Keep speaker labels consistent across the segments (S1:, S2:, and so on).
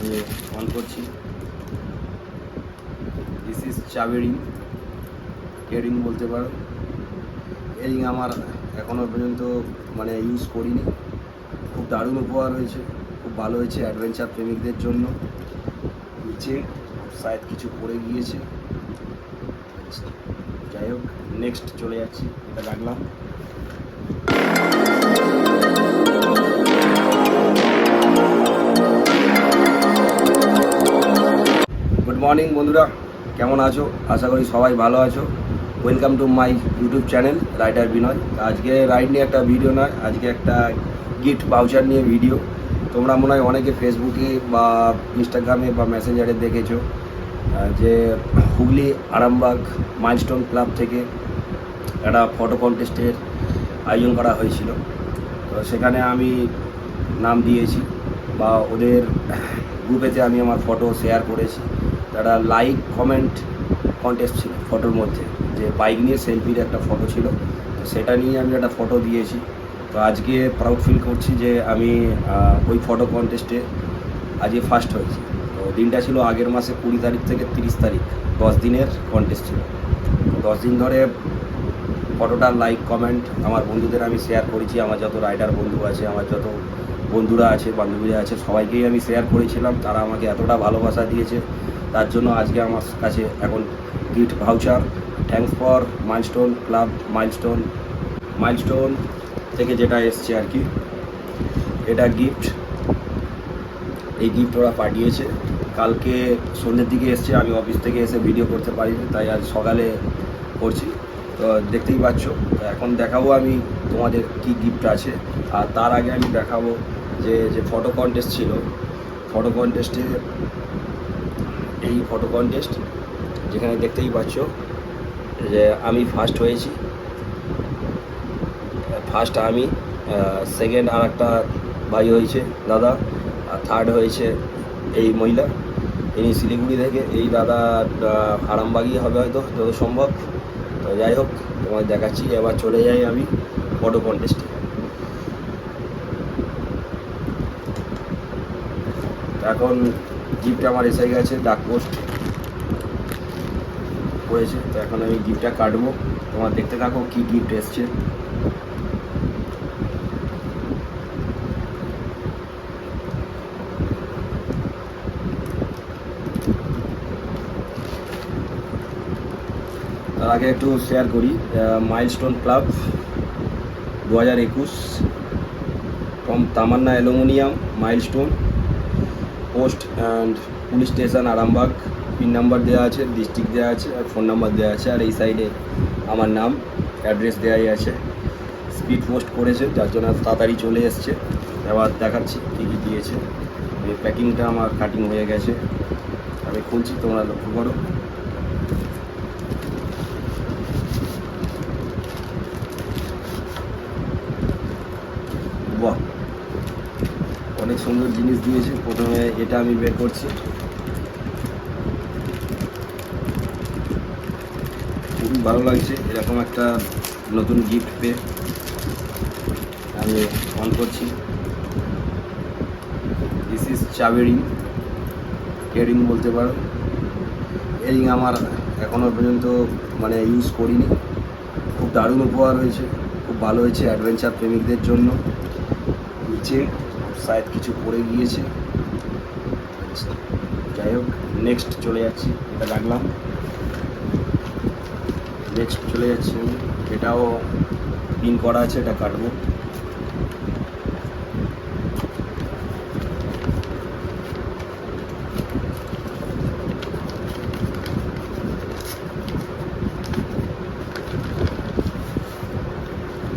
S1: আমি অন করছি। This is চাবি রিং, রিং বলতে পারো। এই রিং আমার এখনও পর্যন্ত ইউজ করিনি। খুব দারুণ উপহার হয়েছে, খুব ভালো হয়েছে অ্যাডভেঞ্চার প্রেমিকদের জন্য। নিচে শায়দ কিছু পড়ে গিয়েছে, যাই হোক নেক্সট চলে যাচ্ছি। এটা রাখলাম। গুড মর্নিং বন্ধুরা, কেমন আছো? আশা করি সবাই ভালো আছো। Welcome to my YouTube channel rider Binoy. আজকে রাইড নিয়ে একটা ভিডিও নয়, আজকে একটা গিফট ভাউচার নিয়ে ভিডিও। তোমরা মনে হয় অনেকে ফেসবুকে বা ইনস্টাগ্রামে বা মেসেঞ্জারে দেখেছো যে হুগলি আরামবাগ মাইলস্টোন ক্লাব থেকে একটা ফটো কন্টেস্টের আয়োজন করা হয়েছিল। তো সেখানে আমি নাম দিয়েছি বা ওদের গ্রুপেতে আমি আমার ফটো শেয়ার করেছি। একটা লাইক কমেন্ট কন্টেস্ট ছিল ফটোর মধ্যে, যে বাইক নিয়ে সেলফির একটা ফটো ছিল, তো সেটা নিয়ে আমি একটা ফটো দিয়েছি। তো আজকে প্রাউড ফিল করছি যে আমি ওই ফটো কন্টেস্টে আজকে ফার্স্ট হয়েছি। তো দিনটা ছিল আগের মাসে 20 তারিখ থেকে 30 তারিখ, 10 দিনের কন্টেস্ট ছিল। 10 দিন ধরে ফটোটার লাইক কমেন্ট আমার বন্ধুদের আমি শেয়ার করেছি। আমার যত রাইডার বন্ধু আছে, আমার যত বন্ধুরা আছে, বান্ধবীরা আছে, সবাইকেই আমি শেয়ার করেছিলাম। তারা আমাকে এতটা ভালোবাসা দিয়েছে, তার জন্য আজকে আমার কাছে এখন gift voucher. Thanks for milestone club, milestone থেকে যেটা এসছে আর কি, এটা গিফট। এই গিফট ওরা পাঠিয়েছে, কালকে সন্ধ্যের দিকে এসছে। আমি অফিস থেকে এসে ভিডিও করতে পারিনি, তাই আজ সকালে করছি। তো দেখতেই পাচ্ছ। তো এখন দেখাবো আমি তোমাদের কি গিফট আছে। আর তার আগে আমি দেখাবো যে ফটো কন্টেস্ট ছিল, ফটো কন্টেস্টে এই ফটো কন্টেস্ট যেখানে দেখতেই পাচ্ছ যে আমি ফার্স্ট হয়েছি। ফার্স্ট আমি, সেকেন্ড আর একটা ভাই হয়েছে দাদা, আর থার্ড হয়েছে এই মহিলা। ইনি শিলিগুড়ি থেকে, এই দাদা আরামবাগই হবে হয়তো যত সম্ভব। তো যাই হোক তোমায় দেখাচ্ছি। এবার চলে যাই আমি ফটো কন্টেস্টে। এখন গিফট আমার এসে গেছে, ডাক পোস্ট করেছে। তো এখন আমি গিফটটা কাটবো, তোমার দেখতে থাকো কি গিফট এসছে। তার আগে একটু শেয়ার করি। Milestone club 2021 from Tamanna aluminium, milestone post and police station Arambagh. Pin number দেওয়া আছে, ডিস্ট্রিক্ট দেওয়া আছে, আর ফোন নাম্বার দেওয়া আছে। আর এই সাইডে আমার নাম, অ্যাড্রেস দেওয়াই আছে। স্পিড পোস্ট করেছে, যার জন্য তাড়াতাড়ি চলে এসছে। এবার দেখাচ্ছি কী কী দিয়েছে। এই প্যাকিংটা আমার কাটিং হয়ে গেছে, আমি খুলছি, তোমরা লক্ষ্য করো। বাহ, অনেক সুন্দর জিনিস দিয়েছে। প্রথমে এটা আমি বের করছি। খুবই ভালো লাগছে এরকম একটা নতুন গিফট পেয়ে। আমি অন করছি। দিস ইজ চাবি রিং, রিং বলতে পারো। এই রিং আমার এখনও পর্যন্ত ইউজ করিনি। খুব দারুণ উপহার হয়েছে, খুব ভালো হয়েছে অ্যাডভেঞ্চার প্রেমিকদের জন্য। নিচে শায়দ কিছু পড়ে গিয়েছে, যাই হোক নেক্সট চলে যাচ্ছি। এটা রাখলাম, নেক্সট চলে যাচ্ছি আমি। এটাও পিন করা আছে, এটা কাটবো।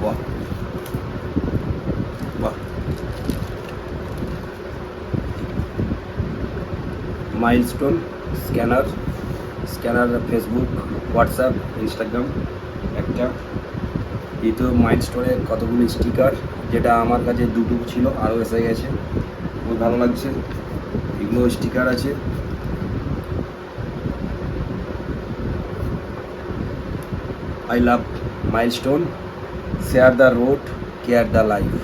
S1: বাহ বাহ, milestone scanner, Facebook, WhatsApp, Instagram একটা। এই তো মাইলস্টোনের কতগুলো স্টিকার, যেটা আমার কাছে দুটো ছিল, আরও এসে গেছে। খুব ভালো লাগছে। এগুলো স্টিকার আছে। I love Milestone, share the road, care the life.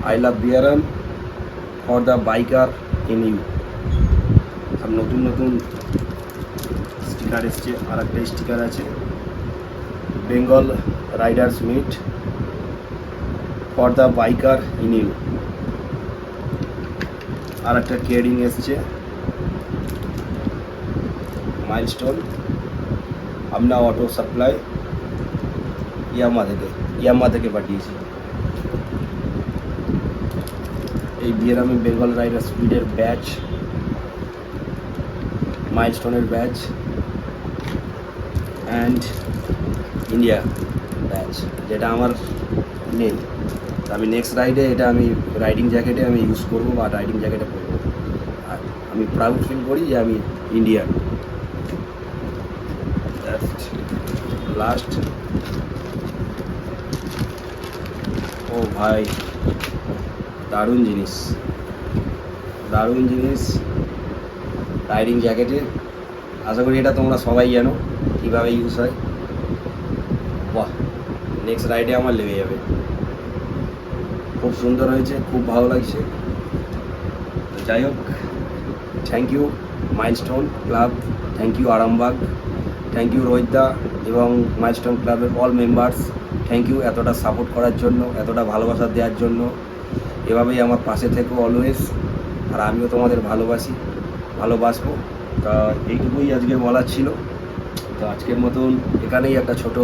S1: I love বিয়ারাম for the biker in you. সব নতুন নতুন স্টিকার এসছে। আর একটা স্টিকার আছে Bengal riders meet for the biker in you. আর একটা কেয়ারিং এসছে মাইলস্টোন আমনা অটো সাপ্লাই ইয়ামা থেকে পাঠিয়েছি। এই বিয়ারামে বেঙ্গল রাইডার স্পিডের ব্যাচ, মাইলস্টোনের ব্যাচ অ্যান্ড ইন্ডিয়া ব্যাচ, যেটা আমার নেই। আমি নেক্সট রাইডে এটা আমি রাইডিং জ্যাকেটে আমি ইউজ করবো বা রাইডিং জ্যাকেটে পরবো। আর আমি প্রাউড ফিল করি যে আমি ইন্ডিয়ান। লাস্ট ও ভাই দারুণ জিনিস রাইডিং জ্যাকেটে। আশা করি এটা তোমরা সবাই জানো কীভাবে ইউজ হয়। বাহ, নেক্সট রাইডে আমার লেগে যাবে। খুব সুন্দর হয়েছে, খুব ভালো লাগছে। তো যাই হোক, thank you Milestone club, thank you Arambagh, thank you রোহিতদা এবং মাইলস্টোন ক্লাবের অল মেম্বার্স। থ্যাংক ইউ এতটা সাপোর্ট করার জন্য, এতটা ভালোবাসা দেওয়ার জন্য। এভাবেই আমার পাশে থেকো অলওয়েজ। আর আমিও তোমাদের ভালোবাসবো। তা এইটুকুই আজকে বলার ছিল। তো আজকের মতন এখানেই একটা ছোট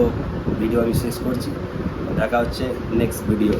S1: ভিডিও আমি শেষ করছি। দেখা হচ্ছে নেক্সট ভিডিও।